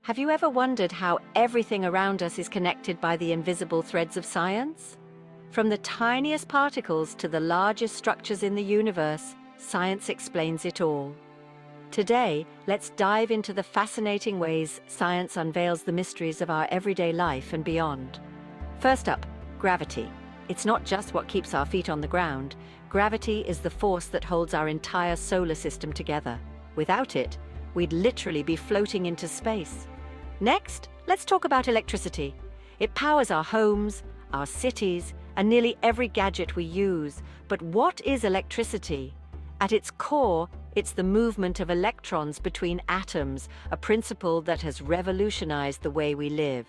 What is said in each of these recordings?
Have you ever wondered how everything around us is connected by the invisible threads of science? From the tiniest particles to the largest structures in the universe, science explains it all. Today, let's dive into the fascinating ways science unveils the mysteries of our everyday life and beyond. First up, gravity. It's not just what keeps our feet on the ground. Gravity is the force that holds our entire solar system together. Without it, we'd literally be floating into space. Next, let's talk about electricity. It powers our homes, our cities, and nearly every gadget we use. But what is electricity? At its core, it's the movement of electrons between atoms, a principle that has revolutionized the way we live.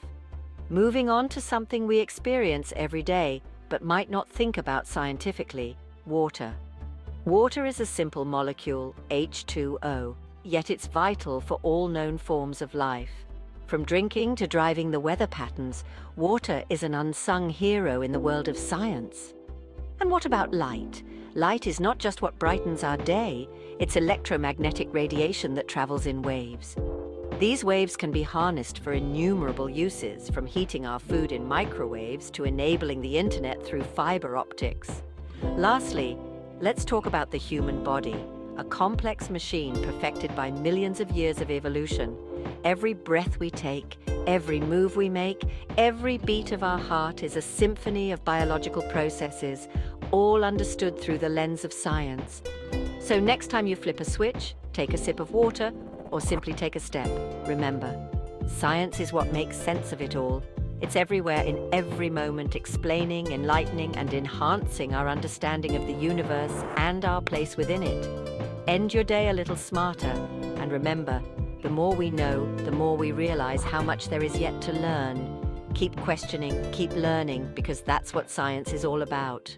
Moving on to something we experience every day, but might not think about scientifically: water. Water is a simple molecule, H2O, yet it's vital for all known forms of life. From drinking to driving the weather patterns, water is an unsung hero in the world of science. And what about light? Light is not just what brightens our day, it's electromagnetic radiation that travels in waves. These waves can be harnessed for innumerable uses, from heating our food in microwaves to enabling the internet through fiber optics. Lastly, let's talk about the human body, a complex machine perfected by millions of years of evolution. Every breath we take, every move we make, every beat of our heart is a symphony of biological processes, all understood through the lens of science. So next time you flip a switch, take a sip of water, or simply take a step, remember, science is what makes sense of it all. It's everywhere in every moment, explaining, enlightening, and enhancing our understanding of the universe and our place within it. End your day a little smarter, and remember, the more we know, the more we realize how much there is yet to learn. Keep questioning, keep learning, because that's what science is all about.